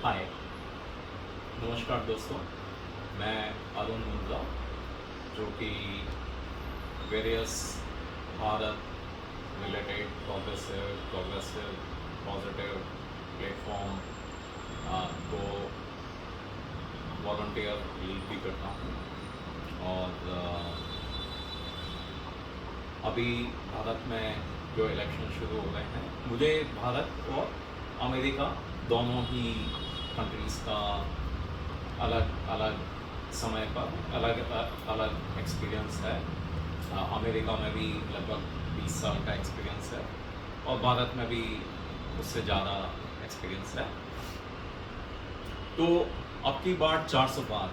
हाय, नमस्कार दोस्तों। मैं अरुण मुंद्रा, जो कि various Bharat related progressive positive platform को वॉलंटियर लीड भी करता हूँ। और अभी भारत में जो इलेक्शन शुरू हो रहे हैं, मुझे भारत और अमेरिका दोनों ही कंट्रीज़ का अलग अलग समय पर अलग अलग एक्सपीरियंस है। अमेरिका में भी लगभग 20 साल का एक्सपीरियंस है और भारत में भी उससे ज़्यादा एक्सपीरियंस है। तो अब की बार 400 पार,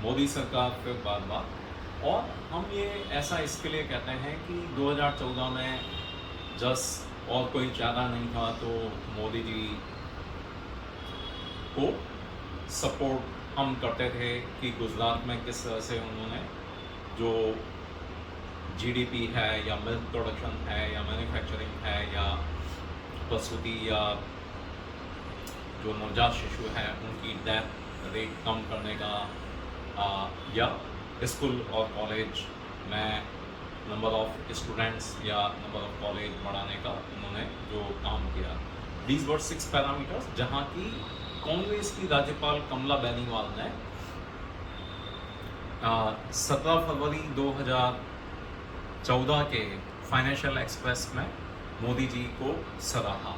मोदी सरकार फिर बार और हम ये ऐसा इसके लिए कहते हैं कि 2014 में जस और कोई चारा नहीं था तो मोदी जी को सपोर्ट हम करते थे कि गुजरात में किस तरह से उन्होंने जो जीडीपी है या मिल्क प्रोडक्शन है या मैन्युफैक्चरिंग है या प्रसूति या जो नवजात शिशु है उनकी डेथ रेट कम करने का या स्कूल और कॉलेज में नंबर ऑफ स्टूडेंट्स या नंबर ऑफ कॉलेज बढ़ाने का उन्होंने जो काम किया। दीज वर 6 पैरामीटर्स जहाँ की कांग्रेस की राज्यपाल कमला बेनीवाल ने 17 फरवरी 2014 के फाइनेंशियल एक्सप्रेस में मोदी जी को सराहा।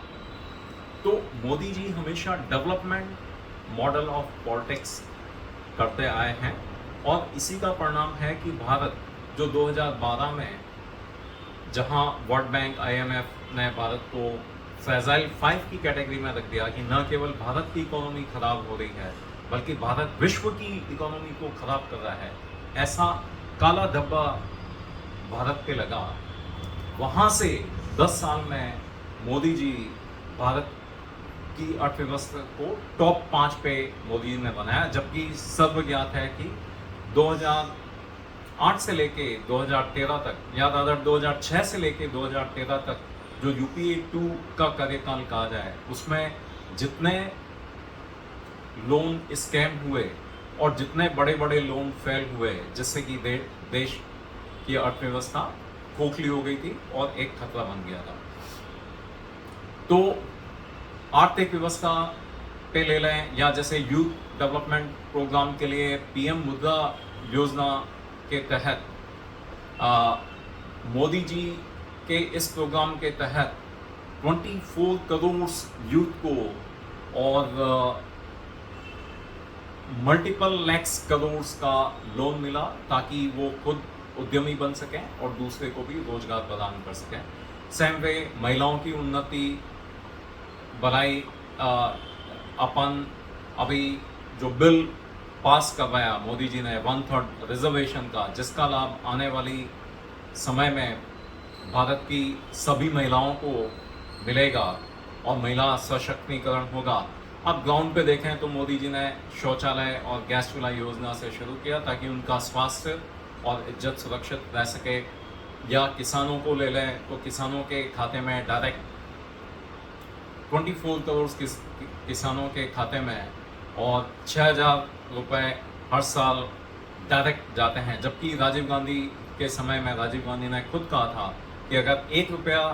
तो मोदी जी हमेशा डेवलपमेंट मॉडल ऑफ पॉलिटिक्स करते आए हैं और इसी का परिणाम है कि भारत जो 2012 में जहां वर्ल्ड बैंक IMF ने भारत को फ्रेजाइल 5 की कैटेगरी में रख दिया कि न केवल भारत की इकोनॉमी खराब हो रही है बल्कि भारत विश्व की इकोनॉमी को खराब कर रहा है, ऐसा काला धब्बा भारत पे लगा। वहां से 10 साल में मोदी जी भारत की अर्थव्यवस्था को टॉप 5 पे मोदी जी ने बनाया, जबकि सर्वज्ञात है कि 2008 से लेके 2013 तक या अदर 2006 से लेके 2013 तक जो UPA 2 का कार्यकाल कहा जाए उसमें जितने लोन स्कैम हुए और जितने बड़े बड़े लोन फेल हुए जिससे कि देश की अर्थव्यवस्था खोखली हो गई थी और एक खतरा बन गया था। तो आर्थिक व्यवस्था पे ले लें या जैसे यूथ डेवलपमेंट प्रोग्राम के लिए PM मुद्रा योजना के तहत मोदी जी के इस प्रोग्राम के तहत 24 करोड़ यूथ को और मल्टीपल लैक्स करोड़ का लोन मिला ताकि वो खुद उद्यमी बन सकें और दूसरे को भी रोजगार प्रदान कर सकें। सेम वे महिलाओं की उन्नति बढ़ाई। अपन अभी जो बिल पास करवाया मोदी जी ने 1/3 रिजर्वेशन का, जिसका लाभ आने वाली समय में भारत की सभी महिलाओं को मिलेगा और महिला सशक्तिकरण होगा। अब ग्राउंड पे देखें तो मोदी जी ने शौचालय और गैस चूल्हा योजना से शुरू किया ताकि उनका स्वास्थ्य और इज्जत सुरक्षित रह सके। या किसानों को ले लें तो किसानों के खाते में डायरेक्ट 24 करोड़ किसानों के खाते में और 6,000 रुपये हर साल डायरेक्ट जाते हैं, जबकि राजीव गांधी के समय में राजीव गांधी ने खुद कहा था कि अगर 1 रुपया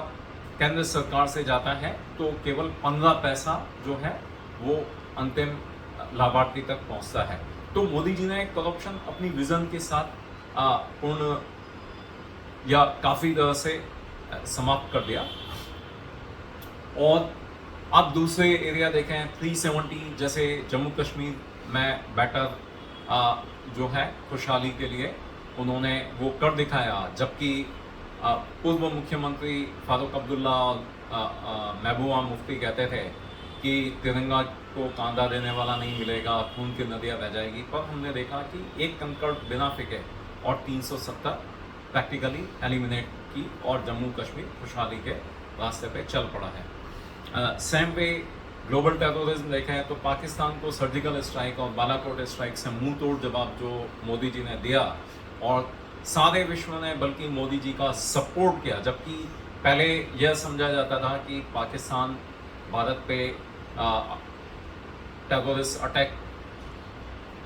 केंद्र सरकार से जाता है तो केवल 15 पैसा जो है वो अंतिम लाभार्थी तक पहुंचता है। तो मोदी जी ने करप्शन अपनी विजन के साथ पूर्ण या काफ़ी तरह से समाप्त कर दिया। और अब दूसरे एरिया देखें 370 जैसे जम्मू कश्मीर में बेटर जो है खुशहाली के लिए उन्होंने वो कर दिखाया, जबकि पूर्व मुख्यमंत्री फारूक अब्दुल्ला और महबूबा मुफ्ती कहते थे कि तिरंगा को कांधा देने वाला नहीं मिलेगा, खून की नदियाँ बह जाएगी। पर हमने देखा कि एक कंकड़ बिना फेंके और 370 प्रैक्टिकली एलिमिनेट की और जम्मू कश्मीर खुशहाली के रास्ते पे चल पड़ा है। सेम वे ग्लोबल टेररिज्म देखें तो पाकिस्तान को सर्जिकल स्ट्राइक और बालाकोट स्ट्राइक से मुंह तोड़ जवाब जो मोदी जी ने दिया और सारे विश्व ने बल्कि मोदी जी का सपोर्ट किया, जबकि पहले यह समझा जाता था कि पाकिस्तान भारत पे टेररिस्ट अटैक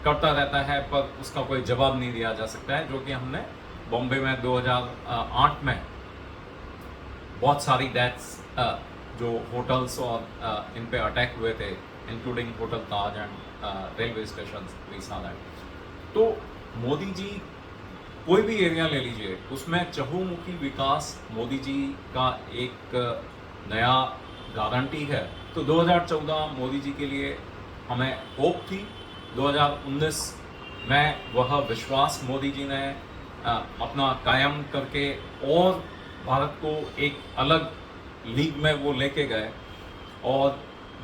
करता रहता है, पर उसका कोई जवाब नहीं दिया जा सकता है, जो कि हमने बॉम्बे में 2008 में बहुत सारी डेथ्स जो होटल्स और इन पे अटैक हुए थे, including hotel Taj and railway station, we saw that. तो मोदी जी कोई भी एरिया ले लीजिए, उसमें चहुमुखी विकास मोदी जी का एक नया गारंटी है। तो 2014 मोदी जी के लिए हमें होप थी, 2019 में वह विश्वास मोदी जी ने अपना कायम करके और भारत को एक अलग लीग में वो लेके गए। और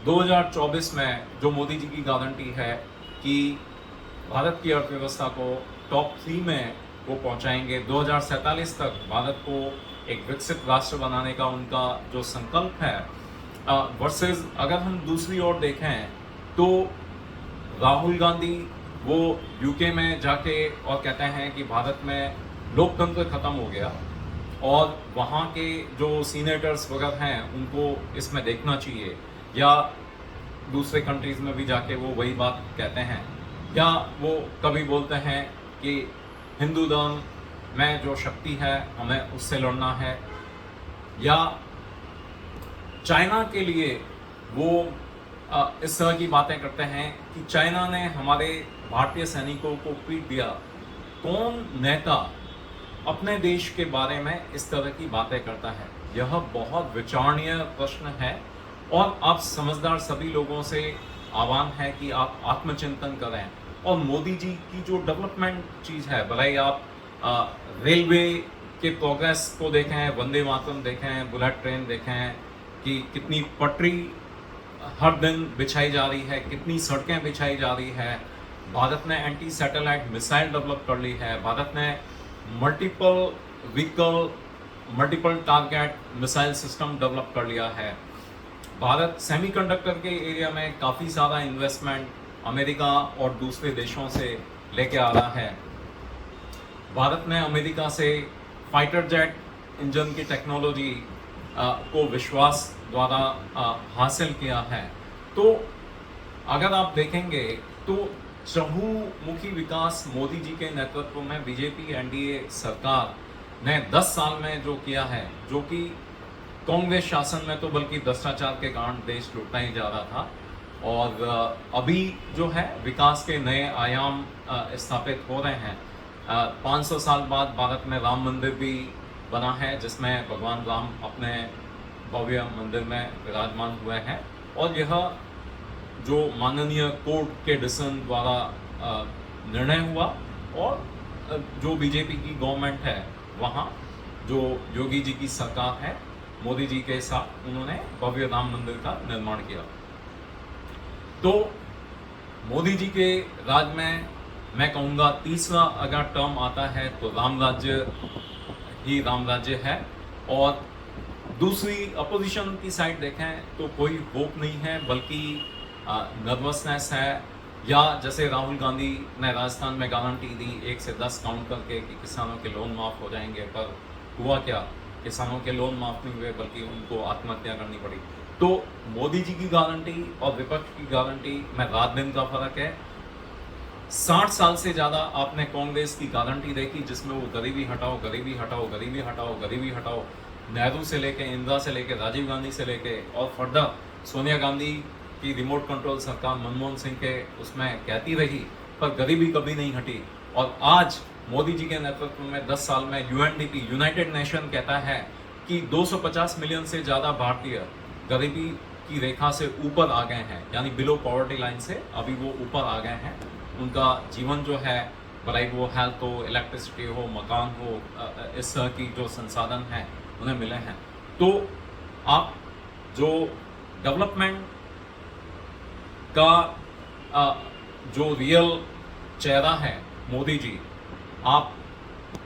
2024 में जो मोदी जी की गारंटी है कि भारत की अर्थव्यवस्था को टॉप 3 में वो पहुंचाएंगे, 2047 तक भारत को एक विकसित राष्ट्र बनाने का उनका जो संकल्प है, वर्सेस अगर हम दूसरी ओर देखें तो राहुल गांधी वो यूके में जाके और कहते हैं कि भारत में लोकतंत्र खत्म हो गया और वहाँ के जो सीनेटर्स वगैरह हैं उनको इसमें देखना चाहिए, या दूसरे कंट्रीज़ में भी जाके वो वही बात कहते हैं, या वो कभी बोलते हैं कि हिंदू धर्म में जो शक्ति है हमें उससे लड़ना है, या चाइना के लिए वो इस तरह की बातें करते हैं कि चाइना ने हमारे भारतीय सैनिकों को पीट दिया। कौन नेता अपने देश के बारे में इस तरह की बातें करता है? यह बहुत विचारणीय प्रश्न है और आप समझदार सभी लोगों से आह्वान है कि आप आत्मचिंतन करें। और मोदी जी की जो डेवलपमेंट चीज़ है, भले ही आप रेलवे के प्रोग्रेस को देखें, वंदे मातरम देखें, बुलेट ट्रेन देखें कि कितनी पटरी हर दिन बिछाई जा रही है, कितनी सड़कें बिछाई जा रही है। भारत ने एंटी सैटेलाइट मिसाइल डेवलप कर ली है, भारत ने multiple vehicle multiple target missile system develop कर लिया है। भारत सेमीकंडक्टर के एरिया में काफ़ी सारा इन्वेस्टमेंट अमेरिका और दूसरे देशों से लेके आ रहा है। भारत ने अमेरिका से फाइटर जेट इंजन की टेक्नोलॉजी को विश्वास द्वारा हासिल किया है। तो अगर आप देखेंगे तो चहुमुखी विकास मोदी जी के नेतृत्व में बीजेपी एनडीए सरकार ने 10 साल में जो किया है, जो कि कांग्रेस शासन में तो बल्कि भ्रष्टाचार के कारण देश लुटता ही जा रहा था। और अभी जो है विकास के नए आयाम स्थापित हो रहे हैं। 500 साल बाद भारत में राम मंदिर भी बना है, जिसमें भगवान राम अपने भव्य मंदिर में विराजमान हुए हैं। और यह जो माननीय कोर्ट के डिसीजन द्वारा निर्णय हुआ, और जो बीजेपी की गवर्नमेंट है वहाँ जो योगी जी की सरकार है, मोदी जी के साथ उन्होंने भव्य राम मंदिर का निर्माण किया। तो मोदी जी के राज में मैं कहूँगा तीसरा अगर टर्म आता है तो राम राज्य ही राम राज्य है। और दूसरी अपोजिशन की साइड देखें तो कोई होप नहीं है, बल्कि नर्वसनेस है। या जैसे राहुल गांधी ने राजस्थान में गारंटी दी 1 से 10 काउंट करके कि किसानों के लोन माफ़ हो जाएंगे, पर हुआ क्या? किसानों के लोन माफ़ नहीं हुए, बल्कि उनको आत्महत्या करनी पड़ी। तो मोदी जी की गारंटी और विपक्ष की गारंटी में रात दिन का फर्क है। 60 साल से ज़्यादा आपने कांग्रेस की गारंटी देखी, जिसमें वो गरीबी हटाओ, गरीबी हटाओ, गरीबी हटाओ, गरीबी हटाओ, नेहरू से लेके, इंदिरा से लेके, राजीव गांधी से लेके, और फर्दर सोनिया गांधी की रिमोट कंट्रोल सरकार मनमोहन सिंह के उसमें कहती रही, पर गरीबी कभी नहीं हटी। और आज मोदी जी के नेतृत्व में 10 साल में यूएनडीपी, यूनाइटेड नेशन कहता है कि 250 मिलियन से ज़्यादा भारतीय गरीबी की रेखा से ऊपर आ गए हैं, यानी बिलो पॉवर्टी लाइन से अभी वो ऊपर आ गए हैं। उनका जीवन जो है, भले वो हेल्थ हो, इलेक्ट्रिसिटी हो, मकान हो, इस तरह की जो संसाधन हैं उन्हें मिले हैं। तो आप जो डेवलपमेंट का जो रियल चेहरा है मोदी जी, आप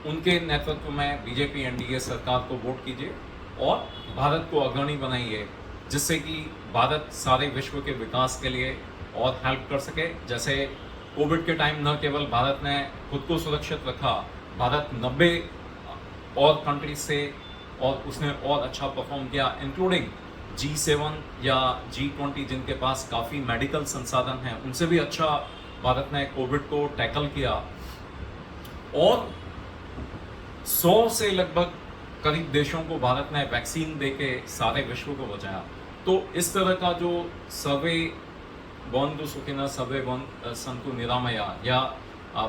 उनके नेतृत्व में बीजेपी एनडीए सरकार को वोट कीजिए और भारत को अग्रणी बनाइए, जिससे कि भारत सारे विश्व के विकास के लिए और हेल्प कर सके। जैसे कोविड के टाइम न केवल भारत ने खुद को सुरक्षित रखा, भारत 90 और कंट्रीज से और उसने और अच्छा परफॉर्म किया, इंक्लूडिंग G7 या G20 जिनके पास काफ़ी मेडिकल संसाधन हैं, उनसे भी अच्छा भारत ने कोविड को टैकल किया और 100 से लगभग करीब देशों को भारत ने वैक्सीन देके सारे विश्व को बचाया। तो इस तरह का जो सर्वे बंधु सुखिनः सर्वे सन्तु निरामया या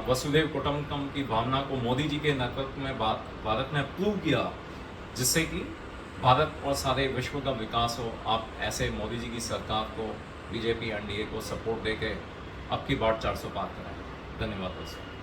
वसुधैव कुटुम्बकम की भावना को मोदी जी के नेतृत्व में भारत ने प्रूव किया, जिससे कि भारत और सारे विश्व का विकास हो। आप ऐसे मोदी जी की सरकार को, बीजेपी एनडीए को सपोर्ट देके अब की बार 400 पार कराएं। धन्यवाद दोस्तों।